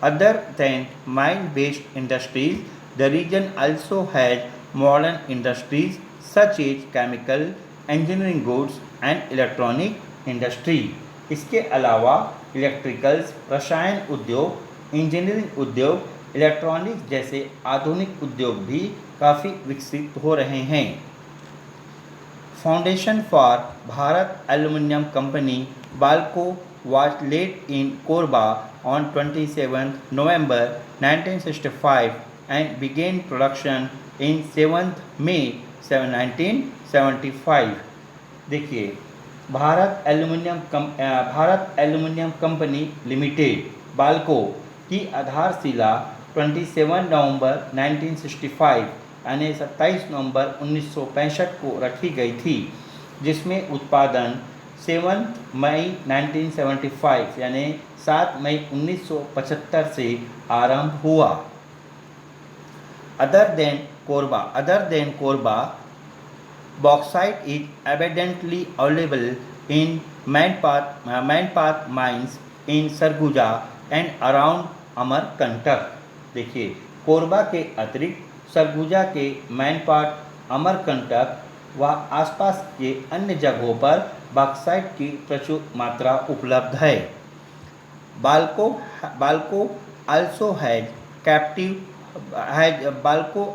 Other than mine based industries, the region also had modern industries such as chemical, engineering goods and electronic industry. इसके अलावा इलेक्ट्रिकल्स, रसायन उद्योग, इंजीनियरिंग उद्योग, इलेक्ट्रॉनिक्स जैसे आधुनिक उद्योग भी काफ़ी विकसित हो रहे हैं। Foundation for Bharat aluminium company Balco was laid in Korba on 27th November 1965 and began production in 7th May 1975। देखिए Bharat aluminium company limited Balco की आधारशिला 27 नवंबर 1965 यानी 27 नवंबर 1965 को रखी गई थी, जिसमें उत्पादन 7 मई 1975 यानी 7 मई 1975 से आरंभ हुआ। Other than Korba bauxite is abundantly available in Manpath mines in Sarguja and around Amarkantak. देखिए कोरबा के अतिरिक्त सरगुजा के मैनपाट, अमरकंटक व आसपास के अन्य जगहों पर बॉक्साइट की प्रचुर मात्रा उपलब्ध है। Balco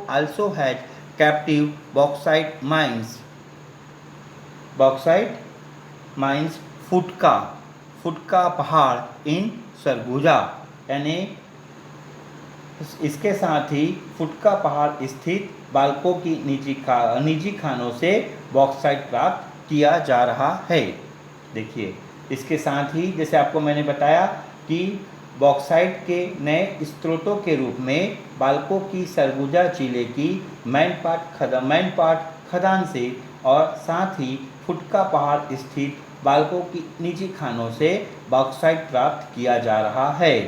also has captive bauxite mines फुटका पहाड़ इन सरगुजा, यानी इसके साथ ही फुटका पहाड़ स्थित बाल्को की निजी खानों से बॉक्साइट प्राप्त किया जा रहा है। देखिए इसके साथ ही जैसे आपको मैंने बताया कि बॉक्साइट के नए स्रोतों के रूप में बाल्को की सरगुजा जिले की मैनपाट खदान से और साथ ही फुटका पहाड़ स्थित बाल्को की निजी खानों से बॉक्साइट प्राप्त किया जा रहा है।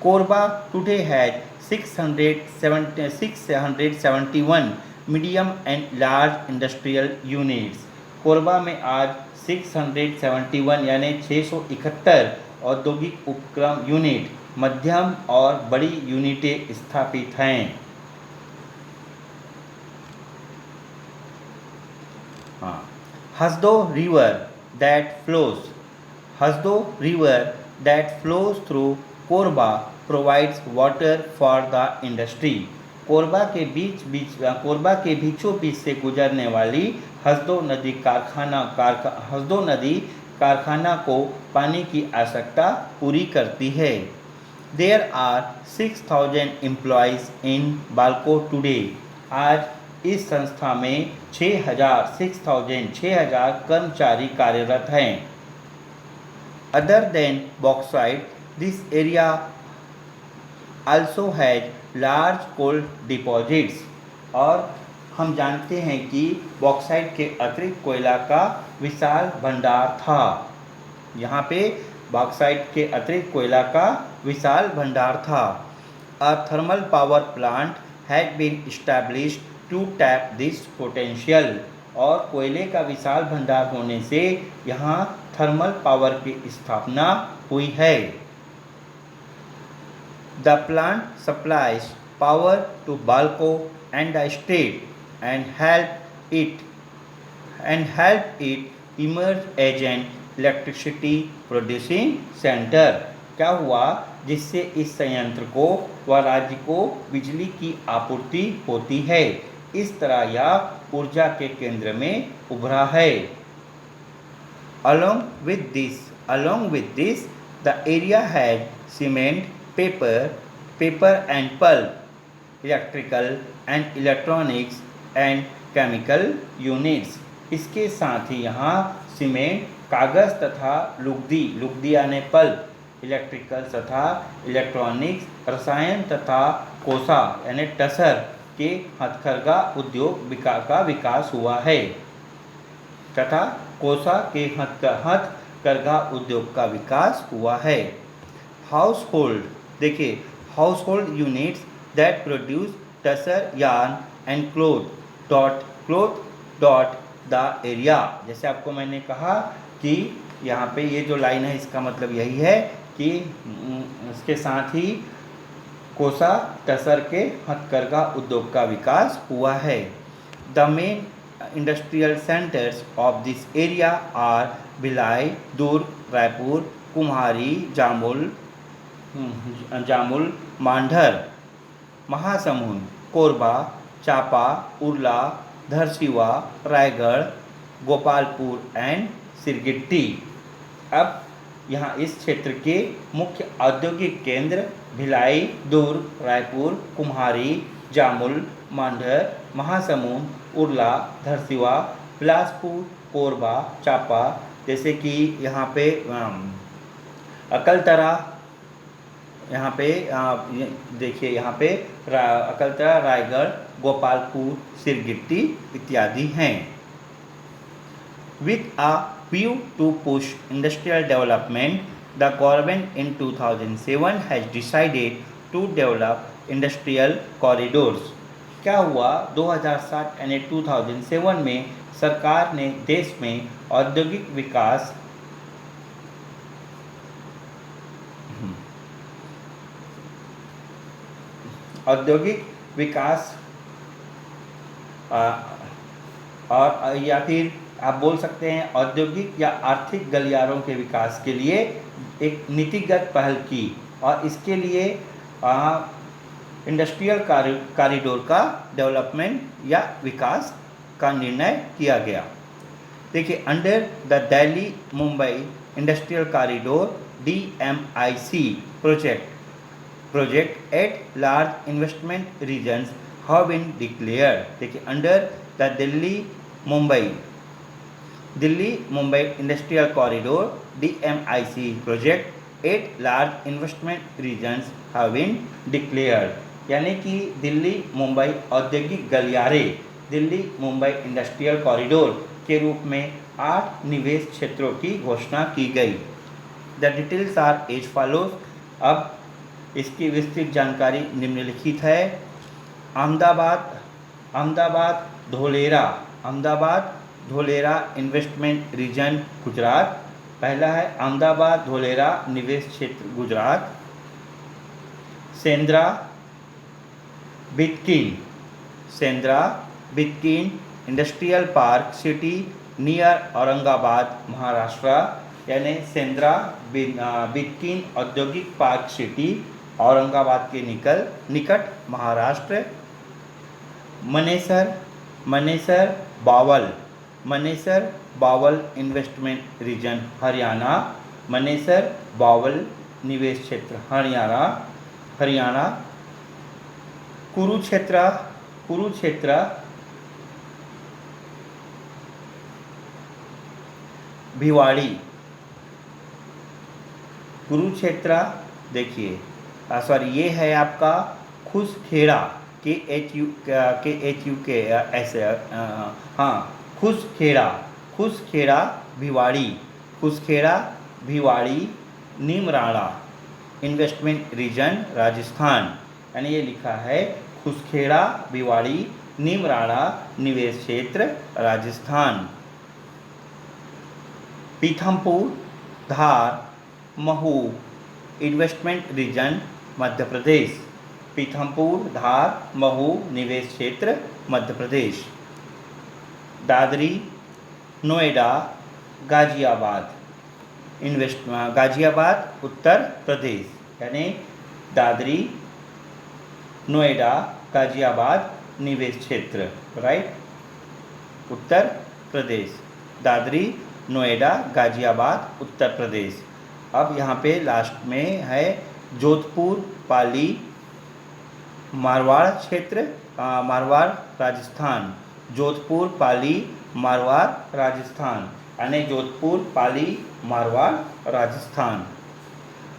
Korba today has 671 medium and large industrial units. Korba में आज 671 यानी 671 औद्योगिक उपक्रम यूनिट, मध्यम और बड़ी यूनिटें स्थापित हैं। Hasdeo river that flows through Korba provides water for the industry. Korba के बीचों बीच से गुजरने वाली हसदो नदी कारखाना को पानी की आवश्यकता पूरी करती है। There are 6,000 employees in Balco today. आज इस संस्था में 6,000 कर्मचारी कार्यरत हैं। Other than bauxite, this area also has large coal deposits। और हम जानते हैं कि बॉक्साइट के अतिरिक्त कोयला का विशाल भंडार था। यहाँ पे बॉक्साइट के अतिरिक्त कोयला का विशाल भंडार था। A thermal power plant had been established to tap this potential। और कोयले का विशाल भंडार होने से यहाँ थर्मल पावर की स्थापना हुई है। The plant supplies power to Balco and the state and help it emerged as an electricity producing center। क्या हुआ? जिससे इस संयंत्र को व राज्य को बिजली की आपूर्ति होती है। इस तरह यह ऊर्जा के केंद्र में उभरा है। Along with this, the area had cement, paper and pulp, electrical and electronics and chemical units। इसके साथ ही यहाँ सीमेंट, कागज तथा लुगदी यानी पल्प, इलेक्ट्रिकल तथा इलेक्ट्रॉनिक्स, रसायन तथा कोसा यानी टसर के हथकरघा उद्योग का विकास हुआ है तथा कोसा के हथकरघा उद्योग का विकास हुआ है। हाउसहोल्ड, देखिए household units that produce tussar yarn and cloth the area. जैसे आपको मैंने कहा कि यहाँ पे ये जो लाइन है इसका मतलब यही है कि इसके साथ ही कोसा टसर के हथकरघा उद्योग का विकास हुआ है। The main industrial centres of this area are Bhilai, Durg, Raipur, Kumhari, Jamul, Mandhar, Mahasamund, Korba, Champa, Urla, Dharsiwa, Raigarh, Gopalpur and Sirgitti. अब यहाँ इस क्षेत्र के मुख्य औद्योगिक केंद्र भिलाई, दुर्ग, रायपुर, कुम्हारी, जामुल, मांढर, महासमुंद, उरला, धरसीवा, बिलासपुर, कोरबा, चापा, जैसे कि यहाँ पे अकलतरा, यहाँ पे देखिए यहाँ पे अकलतरा, रायगढ़, गोपालपुर, सिरगिट्टी इत्यादि हैं। With a view to push industrial development, the government in 2007 has decided to develop industrial corridors। क्या हुआ? 2007 यानी 2007 में सरकार ने देश में औद्योगिक विकास और या फिर आप बोल सकते हैं औद्योगिक या आर्थिक गलियारों के विकास के लिए एक नीतिगत पहल की और इसके लिए इंडस्ट्रियल कॉरिडोर का डेवलपमेंट या विकास का निर्णय किया गया। देखिए under the Delhi Mumbai industrial corridor DMIC project eight large investment regions have been declared. देखिए under the Delhi Mumbai industrial corridor DMIC project 8 large investment regions have been declared. यानी कि दिल्ली मुंबई औद्योगिक गलियारे दिल्ली मुंबई इंडस्ट्रियल कॉरिडोर के रूप में 8 निवेश क्षेत्रों की घोषणा की गई। The details are as follows. अब इसकी विस्तृत जानकारी निम्नलिखित है। Ahmedabad Dholera investment region Gujarat. पहला है अहमदाबाद धोलेरा निवेश क्षेत्र Gujarat. Shendra Bidkin industrial park city near Aurangabad Maharashtra. यानी सेंद्रा बिटकीन औद्योगिक पार्क सिटी औरंगाबाद के निकट महाराष्ट्र। Manesar Bawal investment region Haryana. मनेसर बावल निवेश क्षेत्र हरियाणा। कुरुक्षेत्र भिवाड़ी। कुरुक्षेत्र देखिए सॉरी ये है आपका खुसखेड़ा खुसखेड़ा भिवाड़ी नीमराणा इन्वेस्टमेंट रीजन राजस्थान। यानी ये लिखा है खुसखेड़ा भिवाड़ी नीमराणा निवेश क्षेत्र राजस्थान। पीथमपुर धार महू इन्वेस्टमेंट रीजन मध्य प्रदेश। पीथमपुर धार महू निवेश क्षेत्र मध्य प्रदेश। दादरी नोएडा गाजियाबाद गाजियाबाद उत्तर प्रदेश, यानी दादरी नोएडा गाजियाबाद निवेश क्षेत्र, राइट, उत्तर प्रदेश, दादरी नोएडा गाजियाबाद उत्तर प्रदेश। अब यहाँ पे लास्ट में है जोधपुर पाली मारवाड़ क्षेत्र, मारवाड़ राजस्थान, जोधपुर पाली मारवाड़ राजस्थान, यानी Jodhpur Pali Marwar Rajasthan.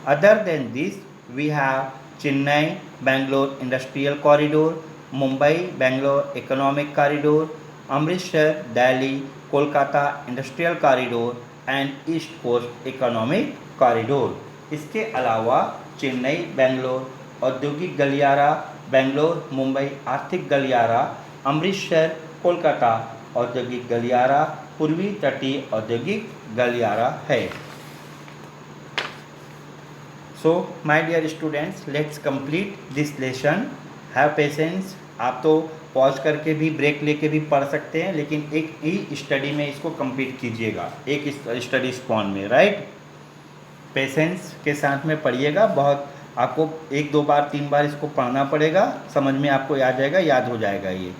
Other than this we have Chennai Bangalore industrial corridor, Mumbai Bangalore economic corridor, Amritsar Delhi Kolkata industrial corridor and east coast economic corridor. इसके अलावा चेन्नई बेंगलोर औद्योगिक गलियारा, बेंगलोर मुंबई आर्थिक गलियारा, अमृतसर कोलकाता औद्योगिक गलियारा, पूर्वी तटीय औद्योगिक गलियारा है। So my dear students, let's complete this lesson. Have patience. आप तो पॉज करके भी ब्रेक लेके भी पढ़ सकते हैं, लेकिन एक ही स्टडी में इसको कंप्लीट कीजिएगा, एक स्टडी स्पॉन में, राइट। पेशेंस के साथ में पढ़िएगा। बहुत आपको 1 2 बार 3 बार इसको पढ़ना पड़ेगा, समझ में आपको आ जाएगा, याद हो जाएगा ये।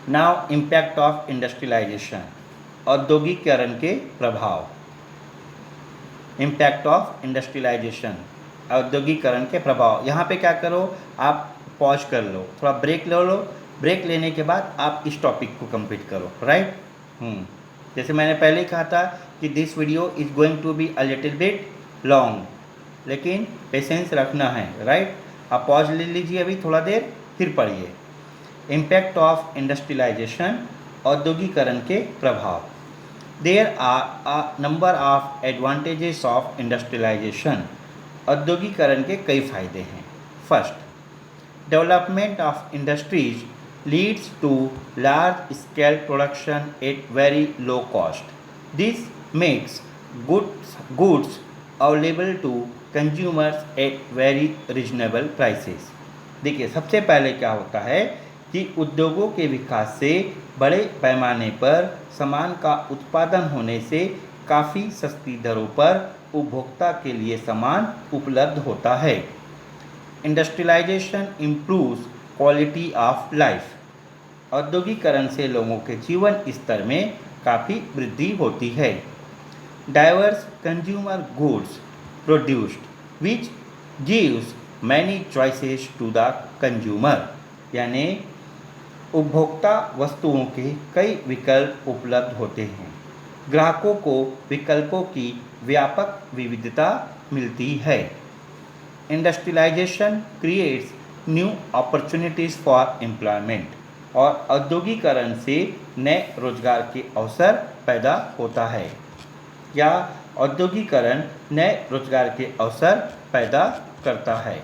नाउ इम्पैक्ट ऑफ इंडस्ट्रियलाइजेशन, औद्योगिकीकरण के प्रभाव। इम्पैक्ट ऑफ इंडस्ट्रियलाइजेशन, औद्योगिकीकरण के प्रभाव। यहाँ पे क्या करो, आप पॉज कर लो, थोड़ा ब्रेक ले लो, ब्रेक लेने के बाद आप इस टॉपिक को कंप्लीट करो, राइट। जैसे मैंने पहले ही कहा था कि this video is going to be a little bit long, लेकिन पेशेंस रखना है, राइट। आप पॉज ले लीजिए अभी थोड़ा देर, फिर पढ़िए। इम्पैक्ट ऑफ इंडस्ट्रियलाइजेशन, औद्योगिकीकरण के प्रभाव। There are a number of advantages of industrialisation, औद्योगिकीकरण के कई फायदे हैं। First, development of industries leads to large scale production at very low cost. This makes goods available to consumers at very reasonable prices. देखिए, सबसे पहले क्या होता है कि उद्योगों के विकास से बड़े पैमाने पर सामान का उत्पादन होने से काफ़ी सस्ती दरों पर उपभोक्ता के लिए सामान उपलब्ध होता है। Industrialisation improves quality of life, औद्योगिकीकरण से लोगों के जीवन स्तर में काफ़ी वृद्धि होती है। Diverse consumer goods produced which gives many choices to the consumer, यानी उपभोक्ता वस्तुओं के कई विकल्प उपलब्ध होते हैं, ग्राहकों को विकल्पों की व्यापक विविधता मिलती है। Industrialisation creates new opportunities for employment, और औद्योगिकीकरण से नए रोजगार के अवसर पैदा होता है, या औद्योगिकीकरण नए रोजगार के अवसर पैदा करता है।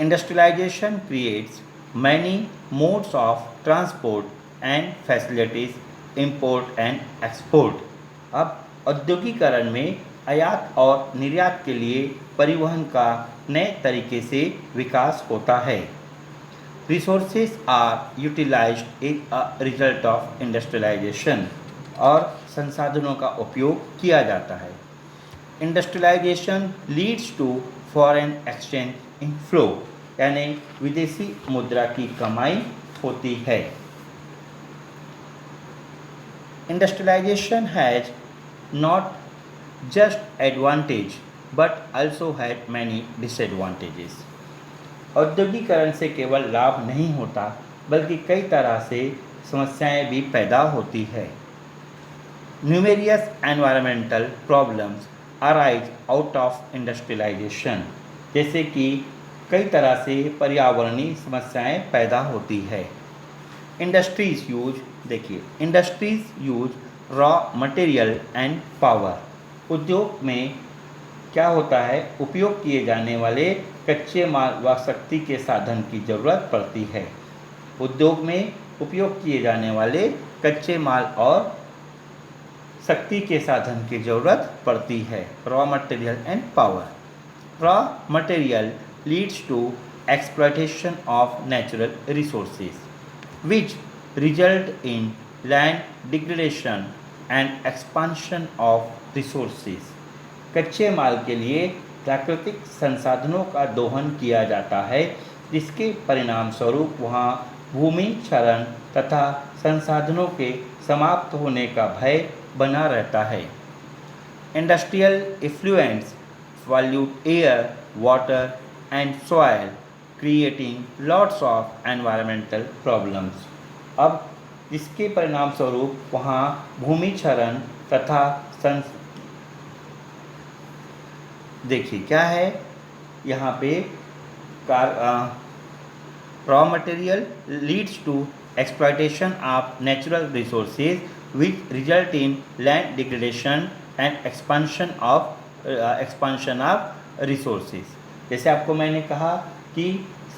Industrialisation creates many modes of transport and facilities import and export. अब औद्योगिकीकरण में आयात और निर्यात के लिए परिवहन का नए तरीके से विकास होता है। Resources are utilised as a result of industrialisation, और संसाधनों का उपयोग किया जाता है। Industrialisation leads to foreign exchange inflow, यानी विदेशी मुद्रा की कमाई होती है। Industrialisation has not just advantage but also had many disadvantages. औद्योगिकीकरण से केवल लाभ नहीं होता, बल्कि कई तरह से समस्याएं भी पैदा होती है। Numerous environmental problems arise out of industrialisation, जैसे कि कई तरह से पर्यावरणीय समस्याएं पैदा होती है। इंडस्ट्रीज यूज, देखिए, industries use raw material and power. उद्योग में क्या होता है, उपयोग किए जाने वाले कच्चे माल व शक्ति के साधन की ज़रूरत पड़ती है। उद्योग में उपयोग किए जाने वाले कच्चे माल और शक्ति के साधन की ज़रूरत पड़ती है, raw material and power. Raw material leads to exploitation of natural resources which result in land degradation and expansion of resources. कच्चे माल के लिए प्राकृतिक संसाधनों का दोहन किया जाता है, जिसके परिणाम स्वरूप वहाँ भूमि क्षरण तथा संसाधनों के समाप्त होने का भय बना रहता है. Industrial effluents pollute air, water and soil, creating lots of environmental problems. अब इसके परिणाम स्वरूप वहाँ भूमि क्षरण तथा देखिए क्या है यहाँ पे raw material leads to exploitation of natural resources which result in land degradation and expansion of resources. जैसे आपको मैंने कहा कि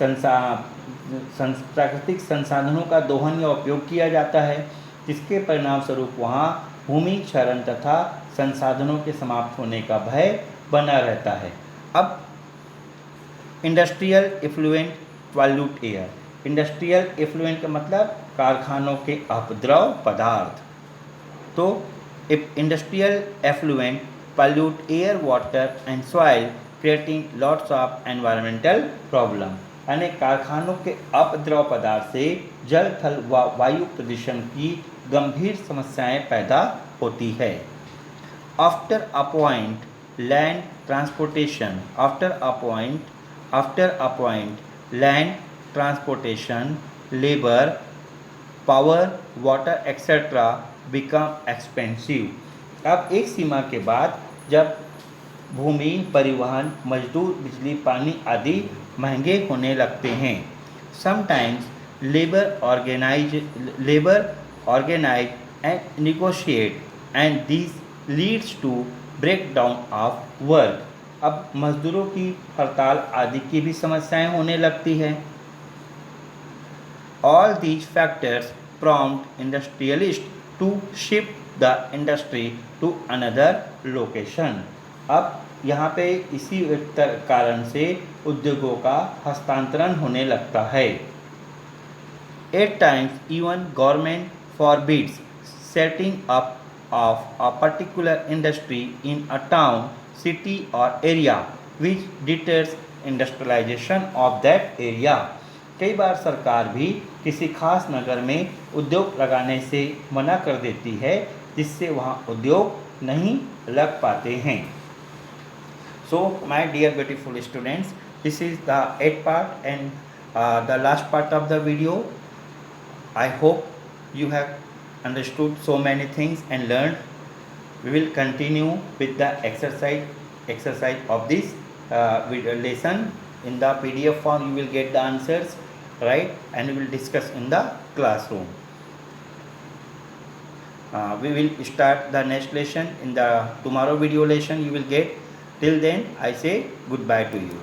प्राकृतिक संसाधनों का दोहन या उपयोग किया जाता है, जिसके परिणाम स्वरूप वहाँ भूमि क्षरण तथा संसाधनों के समाप्त होने का भय बना रहता है. अब industrial effluent pollute air. Industrial effluent का मतलब कारखानों के अपद्रव पदार्थ. तो industrial effluent pollute air, water and soil, creating lots of environmental problem. यानी कारखानों के अपद्रव पदार्थ से जल थल व वायु प्रदूषण की गंभीर समस्याएं पैदा होती है. After a point land transportation. After a point land transportation, labour, power, water etcetera become expensive. अब एक सीमा के बाद जब भूमि, परिवहन, मजदूर, बिजली, पानी आदि महंगे होने लगते हैं. Sometimes labour organise and negotiate and this leads to break down of work. अब मजदूरों की हड़ताल आदि की भी समस्याएं होने लगती है. All these factors prompt industrialist to shift the industry to another location. अब यहाँ पे इसी कारण से उद्योगों का हस्तांतरण होने लगता है. At times even government forbids setting up of a particular industry in a town, city और area which deters industrialisation of that area. कई बार सरकार भी किसी खास नगर में उद्योग लगाने से मना कर देती है, जिससे वहाँ उद्योग नहीं लग पाते हैं. So my dear beautiful students, this is the 8th part and the last part of the video. I hope you have understood so many things and learned. We will continue with the exercise of this video lesson. In the PDF form you will get the answers, right, and we will discuss in the classroom. We will start the next lesson in the tomorrow video lesson you will get. Till then I say goodbye to you.